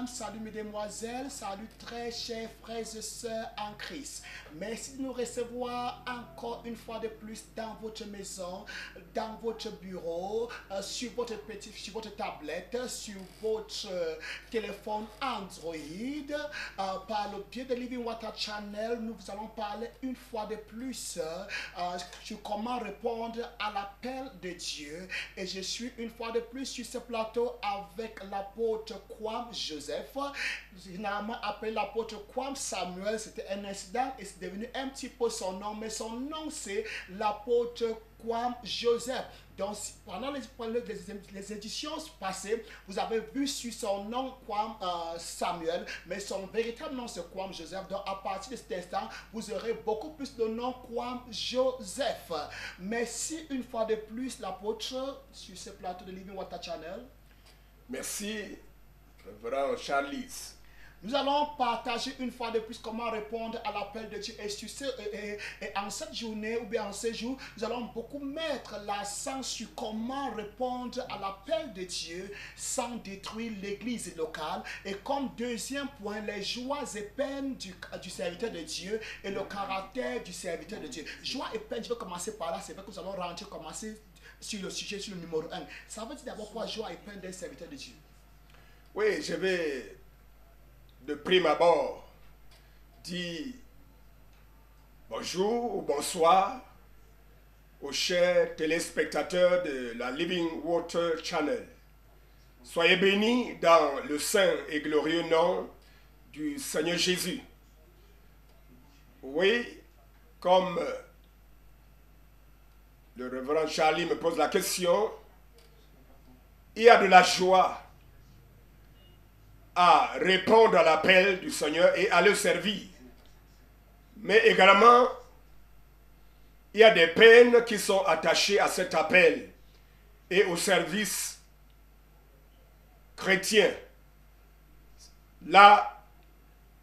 mesdames, salut mesdemoiselles, salut très chers frères et sœurs en Christ. Merci de nous recevoir encore une fois de plus dans votre maison, dans votre bureau, sur votre tablette, sur votre téléphone Android. Par le biais de Living Water Channel, nous allons parler une fois de plus sur comment répondre à l'appel de Dieu. Et je suis une fois de plus sur ce plateau avec l'apôtre Kwam Joseph, généralement appelé l'apôtre Kwam Samuel. C'était un incident et c'est devenu un petit peu son nom, mais son nom c'est l'apôtre Kwam Joseph. Donc pendant les éditions passées, vous avez vu sur son nom Kwam Samuel, mais son véritable nom c'est Kwam Joseph. Donc à partir de cet instant, vous aurez beaucoup plus de noms Kwam Joseph. Merci une fois de plus l'apôtre sur ce plateau de Living Water Channel. Merci, révérend Charles. Nous allons partager une fois de plus comment répondre à l'appel de Dieu. Et en cette journée ou bien en ce jour, nous allons beaucoup mettre l'accent sur comment répondre à l'appel de Dieu sans détruire l'église locale. Et comme deuxième point, les joies et peines du serviteur de Dieu et le caractère du serviteur de Dieu. Joie et peine, je vais commencer par là. C'est vrai que nous allons commencer sur le sujet, sur le numéro 1. Ça veut dire d'abord quoi, joie et peine d'un serviteur de Dieu? Oui, je vais de prime abord dire bonjour ou bonsoir aux chers téléspectateurs de la Living Water Channel. Soyez bénis dans le saint et glorieux nom du Seigneur Jésus. Oui, comme le révérend Charlie me pose la question, il y a de la joie à répondre à l'appel du Seigneur et à le servir. Mais également, il y a des peines qui sont attachées à cet appel et au service chrétien. Là,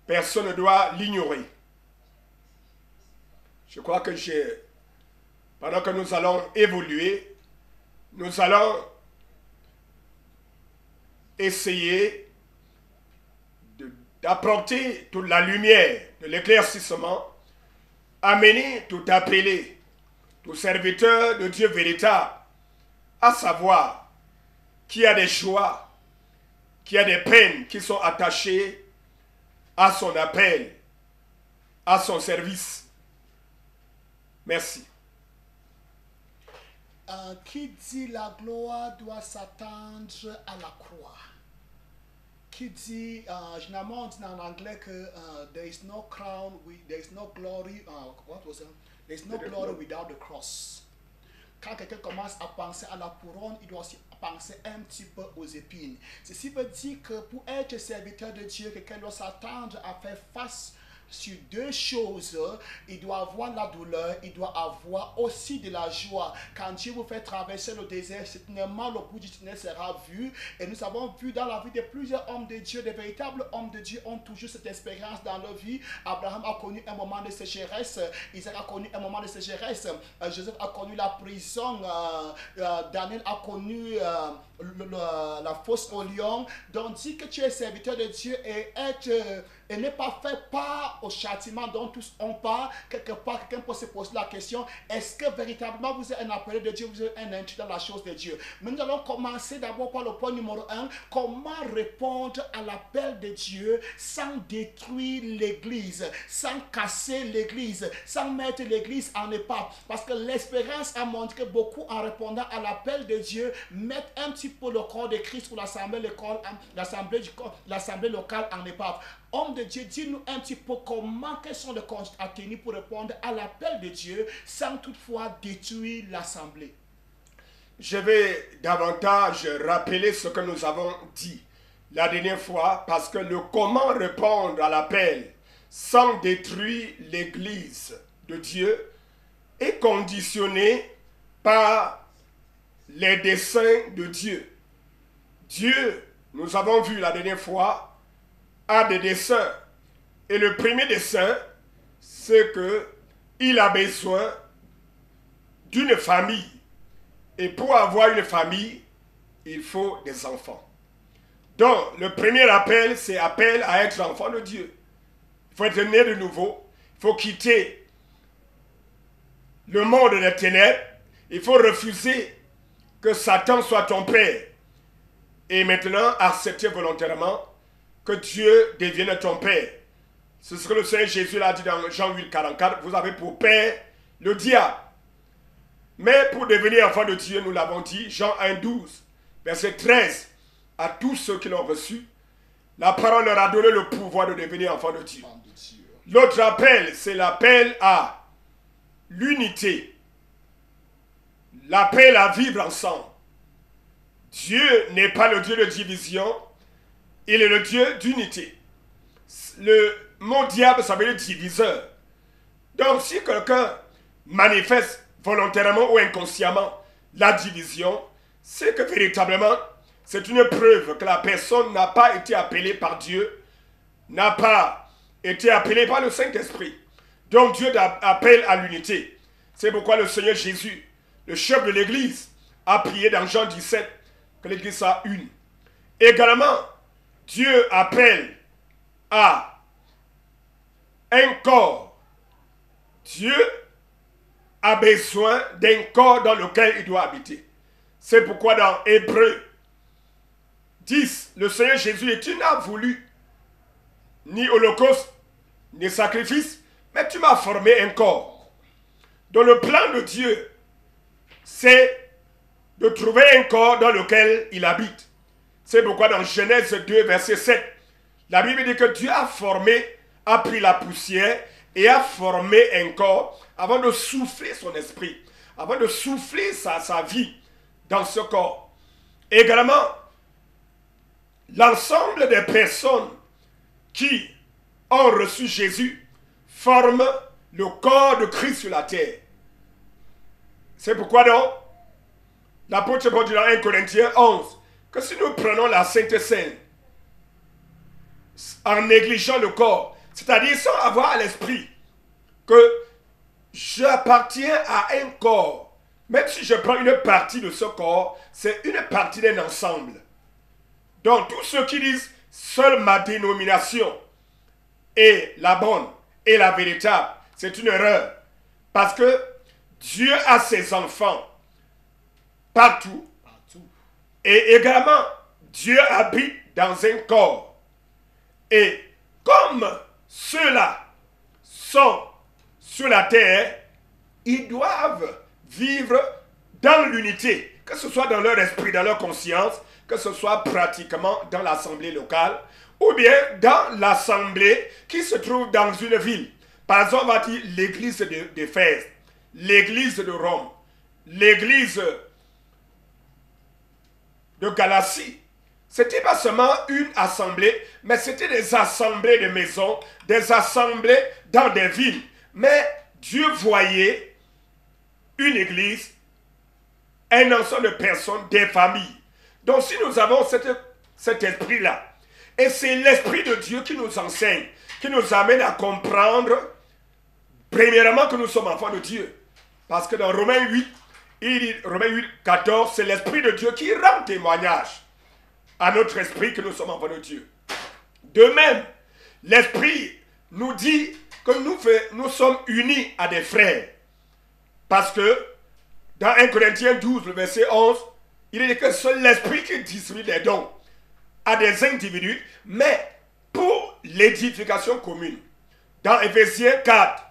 personne ne doit l'ignorer. Je crois que pendant que nous allons évoluer, nous allons essayer d'apporter toute la lumière de l'éclaircissement, amener tout appelé, tout serviteur de Dieu véritable, à savoir qu'il y a des joies, qu'il y a des peines qui sont attachées à son appel, à son service. Merci. Qui dit la gloire doit s'attendre à la croix? Qui dit, généralement on dit en anglais que there is no crown, there is no glory, what was it? There is no glory without the cross. Quand quelqu'un commence à penser à la couronne, il doit aussi penser un petit peu aux épines. Ceci veut dire que pour être serviteur de Dieu, quelqu'un doit s'attendre à faire face sur deux choses. Il doit avoir la douleur, il doit avoir aussi de la joie. Quand Dieu vous fait traverser le désert, certainement le bout du tunnel sera vu. Et nous avons vu dans la vie de plusieurs hommes de Dieu, des véritables hommes de Dieu ont toujours cette expérience dans leur vie. Abraham a connu un moment de sécheresse, Isaac a connu un moment de sécheresse, Joseph a connu la prison, Daniel a connu la fosse au lion. Donc dis que tu es serviteur de Dieu et n'est pas fait part au châtiment dont tous ont part. Quelque part, quelqu'un peut se poser la question, est-ce que véritablement vous êtes un appelé de Dieu, vous êtes un intrus dans la chose de Dieu? Mais nous allons commencer d'abord par le point numéro 1, comment répondre à l'appel de Dieu sans détruire l'église, sans casser l'église, sans mettre l'église en épave. Parce que l'expérience a montré que beaucoup, en répondant à l'appel de Dieu, mettent un petit peu le corps de Christ ou l'assemblée locale en épave. Homme de Dieu, dis-nous un petit peu quels sont les consignes à tenir pour répondre à l'appel de Dieu sans toutefois détruire l'assemblée. Je vais davantage rappeler ce que nous avons dit la dernière fois, parce que le comment répondre à l'appel sans détruire l'église de Dieu est conditionné par les desseins de Dieu. Dieu, nous avons vu la dernière fois, a des desseins. Et le premier dessein, c'est qu'il a besoin d'une famille. Et pour avoir une famille, il faut des enfants. Donc, le premier appel, c'est appel à être enfant de Dieu. Il faut être né de nouveau. Il faut quitter le monde des ténèbres. Il faut refuser que Satan soit ton père. Et maintenant, accepter volontairement que Dieu devienne ton père. C'est ce que le Seigneur Jésus l'a dit dans Jean 8, 44. Vous avez pour père le diable. Mais pour devenir enfant de Dieu, nous l'avons dit, Jean 1, 12, verset 13, à tous ceux qui l'ont reçu, la parole leur a donné le pouvoir de devenir enfant de Dieu. L'autre appel, c'est l'appel à l'unité. L'appel à vivre ensemble. Dieu n'est pas le Dieu de division, il est le Dieu d'unité. Le mot diable, ça veut dire diviseur. Donc si quelqu'un manifeste volontairement ou inconsciemment la division, c'est que véritablement, c'est une preuve que la personne n'a pas été appelée par Dieu, n'a pas été appelée par le Saint-Esprit. Donc Dieu appelle à l'unité. C'est pourquoi le Seigneur Jésus, le chef de l'Église, a prié dans Jean 17 que l'Église soit une. Également, Dieu appelle à un corps. Dieu a besoin d'un corps dans lequel il doit habiter. C'est pourquoi dans Hébreux 10, le Seigneur Jésus, tu n'as voulu ni holocauste, ni sacrifice, mais tu m'as formé un corps. Donc le plan de Dieu, c'est de trouver un corps dans lequel il habite. C'est pourquoi dans Genèse 2, verset 7, la Bible dit que Dieu a formé, a pris la poussière et a formé un corps avant de souffler son esprit, avant de souffler sa vie dans ce corps. Également, l'ensemble des personnes qui ont reçu Jésus forment le corps de Christ sur la terre. C'est pourquoi donc, l'apôtre Paul dit dans 1 Corinthiens 11, que si nous prenons la Sainte Seine en négligeant le corps, c'est-à-dire sans avoir à l'esprit que j'appartiens à un corps, même si je prends une partie de ce corps, c'est une partie d'un ensemble. Donc tous ceux qui disent seule ma dénomination est la bonne et la véritable, c'est une erreur. Parce que Dieu a ses enfants partout. Et également, Dieu habite dans un corps. Et comme ceux-là sont sur la terre, ils doivent vivre dans l'unité, que ce soit dans leur esprit, dans leur conscience, que ce soit pratiquement dans l'assemblée locale, ou bien dans l'assemblée qui se trouve dans une ville. Par exemple, on va dire l'église d'Éphèse, l'église de Rome, l'église de Galatie. C'était pas seulement une assemblée, mais c'était des assemblées de maisons, des assemblées dans des villes. Mais Dieu voyait une église, un ensemble de personnes, des familles. Donc si nous avons cet esprit-là, et c'est l'esprit de Dieu qui nous enseigne, qui nous amène à comprendre, premièrement, que nous sommes enfants de Dieu. Parce que dans Romains 8, il dit, Romains 8, 14, c'est l'esprit de Dieu qui rend témoignage à notre esprit que nous sommes enfants de Dieu. De même, l'esprit nous dit que nous sommes unis à des frères. Parce que dans 1 Corinthiens 12, le verset 11, il dit que c'est l'esprit qui distribue des dons à des individus, mais pour l'édification commune. Dans Éphésiens 4,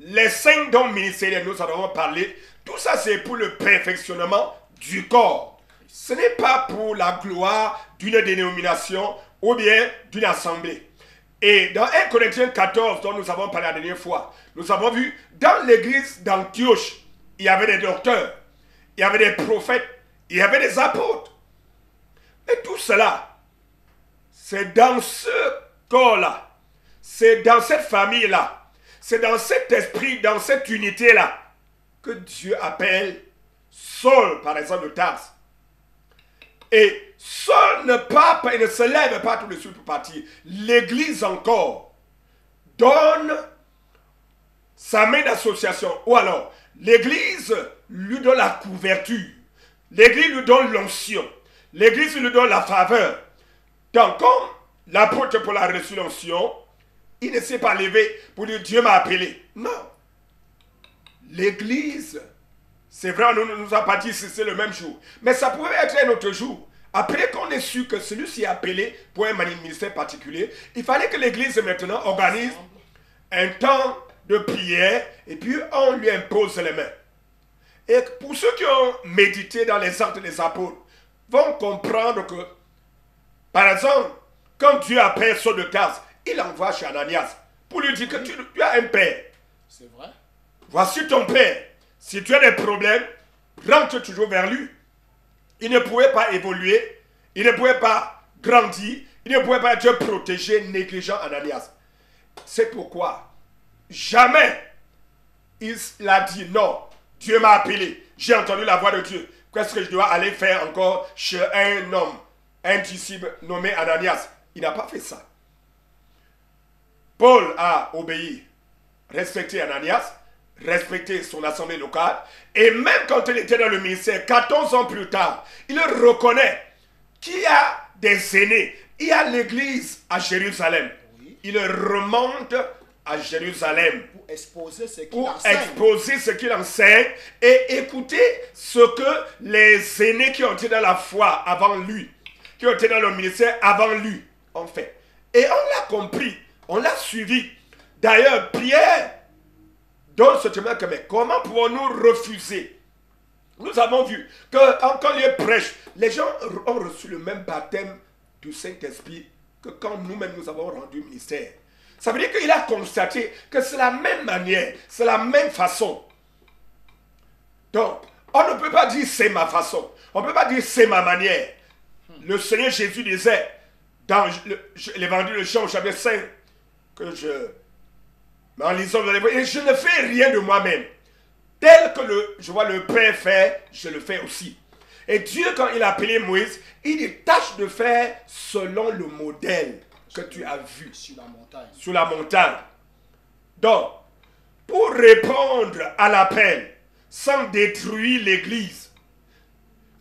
les 5 dons ministériels, nous en avons parlé, tout ça c'est pour le perfectionnement du corps. Ce n'est pas pour la gloire d'une dénomination ou bien d'une assemblée. Et dans 1 Corinthiens 14, dont nous avons parlé la dernière fois, nous avons vu dans l'église d'Antioche, il y avait des docteurs, il y avait des prophètes, il y avait des apôtres. Mais tout cela, c'est dans ce corps-là, c'est dans cette famille-là, c'est dans cet esprit, dans cette unité-là, que Dieu appelle Saul, par exemple, de Tarse. Et Saul ne part pas, il ne se lève pas tout de suite pour partir. L'église encore donne sa main d'association. Ou alors, l'église lui donne la couverture. L'église lui donne l'onction. L'église lui donne la faveur. Donc, comme l'apôtre Paul a reçu l'onction, il ne s'est pas levé pour dire Dieu m'a appelé. Non. L'église, c'est vrai, on ne nous a pas dit si c'est le même jour. Mais ça pouvait être un autre jour. Après qu'on ait su que celui-ci est appelé pour un ministère particulier, il fallait que l'église maintenant organise un temps de prière et puis on lui impose les mains. Et pour ceux qui ont médité dans les actes des apôtres, vont comprendre que, par exemple, quand Dieu appelle Saul de Tarse, il envoie chez Ananias pour lui dire que tu as un père. C'est vrai. Voici ton père. Si tu as des problèmes, rentre toujours vers lui. Il ne pouvait pas évoluer, il ne pouvait pas grandir, il ne pouvait pas être protégé, négligent Ananias. C'est pourquoi jamais il a dit non, Dieu m'a appelé, j'ai entendu la voix de Dieu. Qu'est-ce que je dois aller faire encore chez un homme, un disciple nommé Ananias? Il n'a pas fait ça. Paul a obéi, respecté Ananias, respecté son assemblée locale, et même quand il était dans le ministère, 14 ans plus tard, il reconnaît qu'il y a des aînés, il y a l'église à Jérusalem. Oui. Il remonte à Jérusalem Pour exposer ce qu'il pour enseigne. exposer ce qu'il enseigne et écouter ce que les aînés qui ont été dans la foi avant lui, qui ont été dans le ministère avant lui, ont fait. Et on l'a compris, on l'a suivi. D'ailleurs, Pierre donne ce témoin que, mais comment pouvons-nous refuser? Nous avons vu que quand il prêche, les gens ont reçu le même baptême du Saint-Esprit que quand nous-mêmes nous avons rendu ministère. Ça veut dire qu'il a constaté que c'est la même manière, c'est la même façon. Donc, on ne peut pas dire c'est ma façon, on ne peut pas dire c'est ma manière. Le Seigneur Jésus disait dans l'évangile de Jean au chapitre 5 que en lisant dans l'évangile, je ne fais rien de moi-même. Tel que je vois le Père faire, je le fais aussi. Et Dieu, quand il a appelé Moïse, il dit tâche de faire selon le modèle que tu as vu Sur la montagne. sur la montagne. Donc, pour répondre à l'appel sans détruire l'église,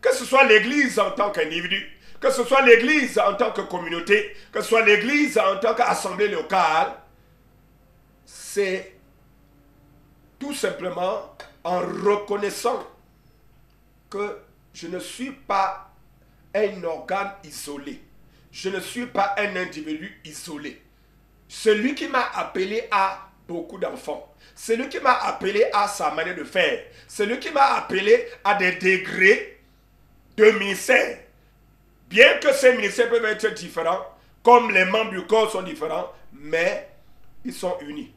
que ce soit l'église en tant qu'individu, que ce soit l'église en tant que communauté, que ce soit l'église en tant qu'assemblée locale, c'est tout simplement en reconnaissant que je ne suis pas un organe isolé. Je ne suis pas un individu isolé. Celui qui m'a appelé a beaucoup d'enfants. Celui qui m'a appelé a sa manière de faire. Celui qui m'a appelé a des degrés de ministère. Bien que ces ministères peuvent être différents, comme les membres du corps sont différents, mais ils sont unis.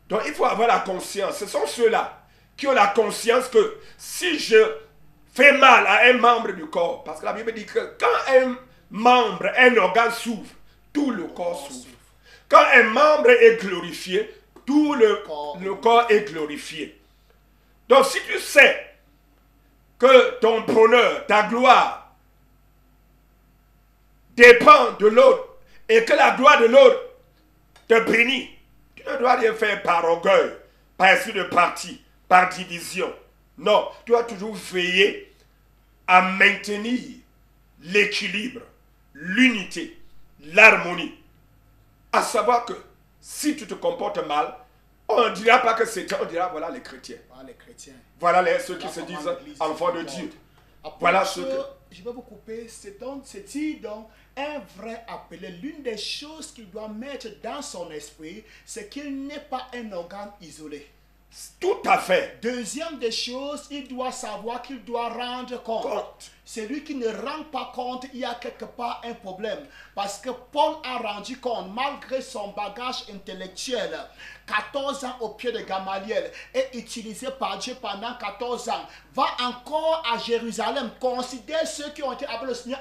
Donc il faut avoir la conscience. Ce sont ceux-là qui ont la conscience que si je fais mal à un membre du corps, parce que la Bible dit que quand un membre, un organe souffre, tout le corps souffre. Quand un membre est glorifié, tout le corps est glorifié. Donc si tu sais que ton bonheur, ta gloire dépend de l'autre et que la gloire de l'autre te bénit, tu ne dois rien faire par orgueil, par esprit de parti, par division. Non, tu dois toujours veiller à maintenir l'équilibre, l'unité, l'harmonie. À savoir que si tu te comportes mal, on ne dira pas que c'est toi, on dira voilà les chrétiens. Voilà les chrétiens. Voilà ceux qui se disent enfants de Dieu. Voilà ceux que... Je vais vous couper, c'est-il donc un vrai appelé. L'une des choses qu'il doit mettre dans son esprit, c'est qu'il n'est pas un organe isolé. Tout à fait. Deuxième des choses, il doit savoir qu'il doit rendre compte. Celui qui ne rend pas compte, il y a quelque part un problème. Parce que Paul a rendu compte, malgré son bagage intellectuel, 14 ans au pied de Gamaliel, et utilisé par Dieu pendant 14 ans, va encore à Jérusalem, considère ceux qui ont été avec le Seigneur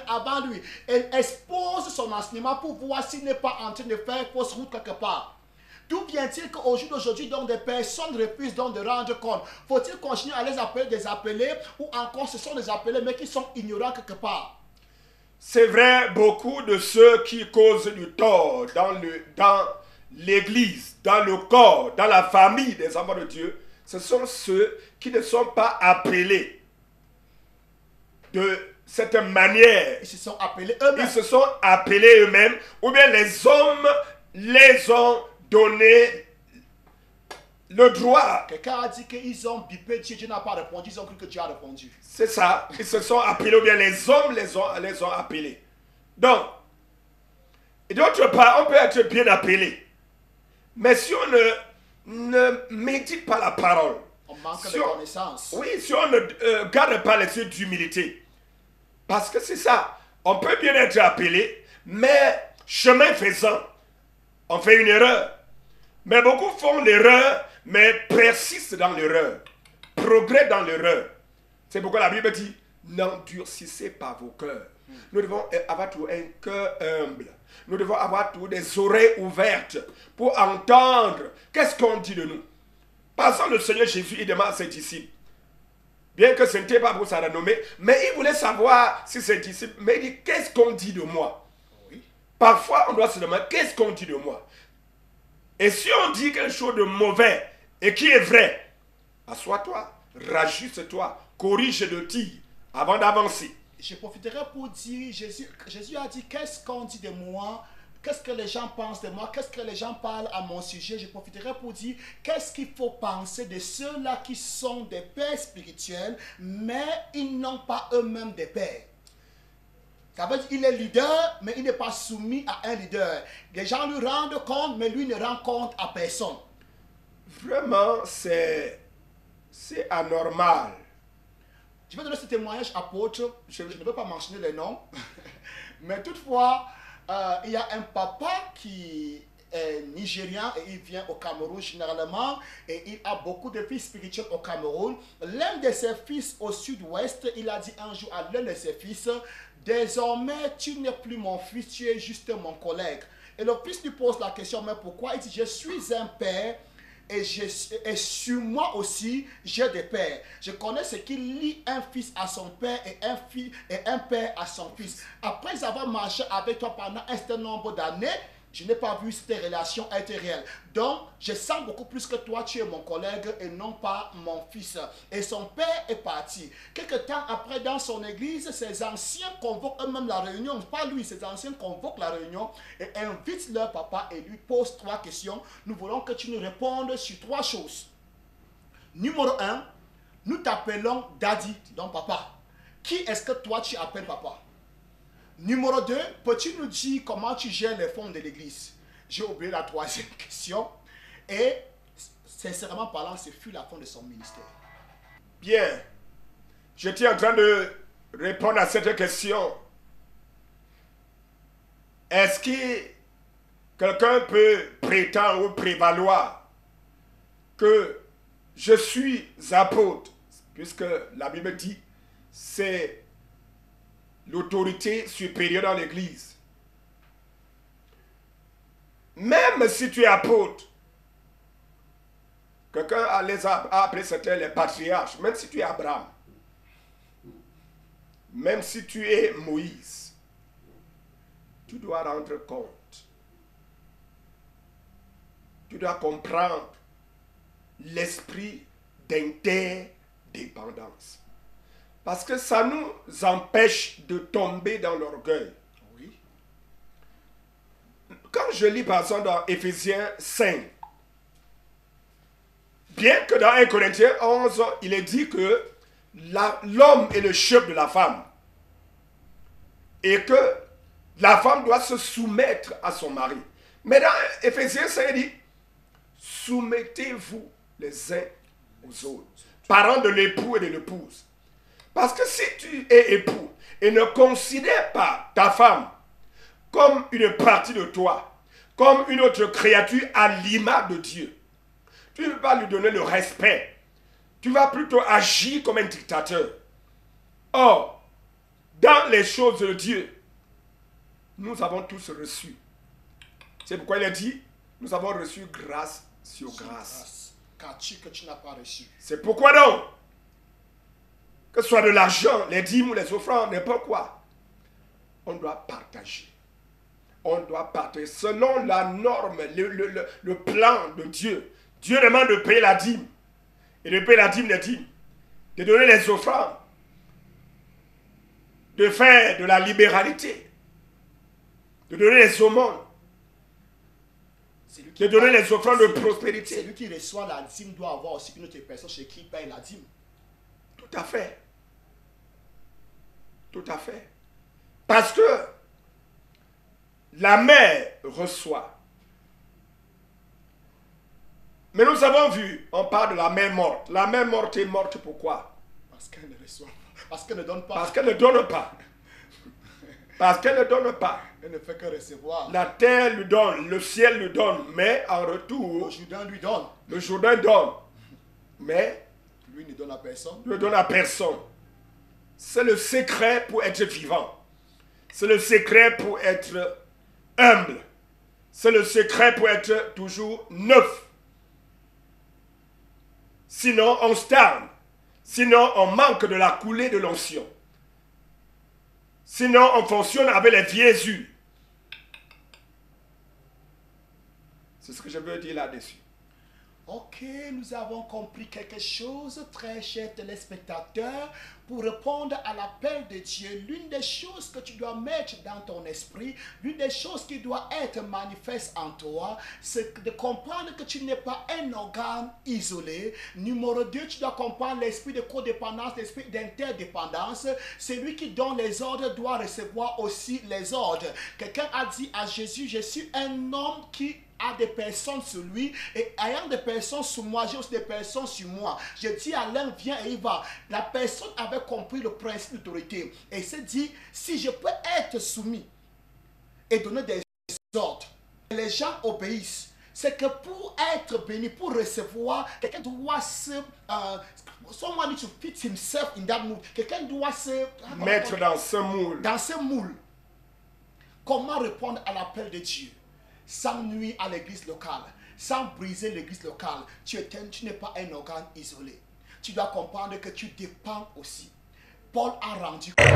avant lui, et expose son enseignement pour voir s'il n'est pas en train de faire fausse route quelque part. D'où vient-il qu'au jour d'aujourd'hui, donc, des personnes refusent donc de rendre compte? Faut-il continuer à les appeler des appelés, ou encore ce sont des appelés mais qui sont ignorants quelque part? C'est vrai, beaucoup de ceux qui causent du tort dans l'église, dans le corps, dans la famille des enfants de Dieu, ce sont ceux qui ne sont pas appelés de cette manière. Ils se sont appelés Ils eux-mêmes. se sont appelés eux-mêmes, ou bien les hommes les ont donné le droit. Quelqu'un a dit qu'ils ont bipé Dieu, Dieu n'a pas répondu, ils ont cru que Dieu a répondu. C'est ça. Ils se sont appelés, ou bien les hommes les ont appelés. Donc, et d'autre part, on peut être bien appelé. Mais si on ne médite pas la parole, On manque si de on- connaissances. oui, si on ne garde pas les yeux d'humilité, parce que c'est ça, on peut bien être appelé, mais chemin faisant, on fait une erreur. Mais beaucoup font l'erreur, mais persistent dans l'erreur, progrès dans l'erreur. C'est pourquoi la Bible dit, n'endurcissez pas vos cœurs. Nous devons avoir toujours un cœur humble. Nous devons avoir toujours des oreilles ouvertes pour entendre qu'est-ce qu'on dit de nous. Par exemple, le Seigneur Jésus, il demande à ses disciples, bien que ce n'était pas pour sa renommée, mais il voulait savoir si ses disciples, mais il dit, qu'est-ce qu'on dit de moi? Oui. Parfois, on doit se demander, qu'est-ce qu'on dit de moi? Et si on dit quelque chose de mauvais et qui est vrai, assois-toi, rajuste-toi, corrige le tir avant d'avancer. Je profiterai pour dire, Jésus a dit, qu'est-ce qu'on dit de moi? Qu'est-ce que les gens pensent de moi? Qu'est-ce que les gens parlent à mon sujet? Je profiterai pour dire, qu'est-ce qu'il faut penser de ceux-là qui sont des pères spirituels, mais ils n'ont pas eux-mêmes des pères. Ça veut dire qu'il est leader, mais il n'est pas soumis à un leader. Les gens lui rendent compte, mais lui ne rend compte à personne. Vraiment, c'est anormal. Je vais donner ce témoignage apôtre. Je ne veux pas mentionner les noms. Mais toutefois, il y a un papa qui est nigérian et il vient au Cameroun généralement. Et il a beaucoup de fils spirituels au Cameroun. L'un de ses fils au sud-ouest, il a dit un jour à l'un de ses fils, désormais tu n'es plus mon fils, tu es juste mon collègue. Et le fils lui pose la question, mais pourquoi? Il dit, je suis un père. Et sur moi aussi, j'ai des pères. Je connais ce qui lie un fils à son père et un père à son fils. Après avoir marché avec toi pendant un certain nombre d'années, je n'ai pas vu cette relation être réelle. Donc, je sens beaucoup plus que toi, tu es mon collègue et non pas mon fils. Et son père est parti. Quelque temps après, dans son église, ses anciens convoquent eux-mêmes la réunion. Pas lui, ses anciens convoquent la réunion et invitent leur papa et lui posent 3 questions. Nous voulons que tu nous répondes sur 3 choses. Numéro 1, nous t'appelons Daddy, donc papa. Qui est-ce que toi tu appelles papa? Numéro 2, peux-tu nous dire comment tu gères les fonds de l'église? J'ai oublié la 3e question. Et, sincèrement parlant, ce fut la fin de son ministère. Bien. J'étais en train de répondre à cette question. Est-ce que quelqu'un peut prétendre ou prévaloir que je suis apôtre? Puisque la Bible dit, c'est l'autorité supérieure dans l'église. Même si tu es apôtre, quelqu'un a appelé certains les patriarches, même si tu es Abraham, même si tu es Moïse, tu dois rendre compte. Tu dois comprendre l'esprit d'interdépendance. Parce que ça nous empêche de tomber dans l'orgueil. Oui. Quand je lis par exemple dans Éphésiens 5, bien que dans 1 Corinthiens 11, il est dit que l'homme est le chef de la femme. Et que la femme doit se soumettre à son mari. Mais dans Éphésiens 5, il dit, soumettez-vous les uns aux autres, parents de l'époux et de l'épouse. Parce que si tu es époux et ne considères pas ta femme comme une partie de toi, comme une autre créature à l'image de Dieu, tu ne vas pas lui donner le respect. Tu vas plutôt agir comme un dictateur. Or, dans les choses de Dieu, nous avons tous reçu. C'est pourquoi il a dit, nous avons reçu grâce sur grâce. Qu'as-tu que tu n'as pas reçu? C'est pourquoi donc, que ce soit de l'argent, les dîmes ou les offrandes, n'importe quoi, on doit partager. On doit partager selon la norme, le plan de Dieu. Dieu demande de payer la dîme. Et de payer la dîme des dîmes. De donner les offrandes. de faire de la libéralité, de donner les aumônes, de donner les offrandes de prospérité. Celui qui reçoit la dîme doit avoir aussi une autre personne chez qui paye la dîme. Tout à fait. Tout à fait. Parce que la mère reçoit. Mais nous avons vu, on parle de la mère morte. La mère morte est morte pourquoi? Parce qu'elle ne reçoit pas. Parce qu'elle ne donne pas. Parce qu'elle ne donne pas. Parce qu'elle ne donne pas. Elle ne fait que recevoir. La terre lui donne, le ciel lui donne, mais en retour, Le Jourdain lui donne. le Jourdain donne. Mais Lui ne donne à personne. ne donne à personne. C'est le secret pour être vivant. C'est le secret pour être humble. C'est le secret pour être toujours neuf. Sinon, on stagne. Sinon, on manque de la coulée de l'onction. Sinon, on fonctionne avec les vieilles huiles. C'est ce que je veux dire là-dessus. Ok, nous avons compris quelque chose, très chers téléspectateurs. Pour répondre à l'appel de Dieu, l'une des choses que tu dois mettre dans ton esprit, l'une des choses qui doit être manifeste en toi, c'est de comprendre que tu n'es pas un organe isolé. Numéro 2, tu dois comprendre l'esprit de codépendance, l'esprit d'interdépendance. Celui qui donne les ordres doit recevoir aussi les ordres. Quelqu'un a dit à Jésus, je suis un homme qui a des personnes sur lui et ayant des personnes sur moi, j'ai aussi des personnes sur moi. Je dis à l'un, viens et il va. La personne avait compris le principe d'autorité et s'est dit, si je peux être soumis et donner des ordres, les gens obéissent. C'est que pour être béni, pour recevoir, quelqu'un doit se... someone needs to fit himself in that mood. Quelqu'un doit se... Mettre dans ce moule. Dans ce moule. Comment répondre à l'appel de Dieu? Sans nuire à l'église locale, sans briser l'église locale, tu n'es pas un organe isolé. Tu dois comprendre que tu dépends aussi. Paul a rendu compte.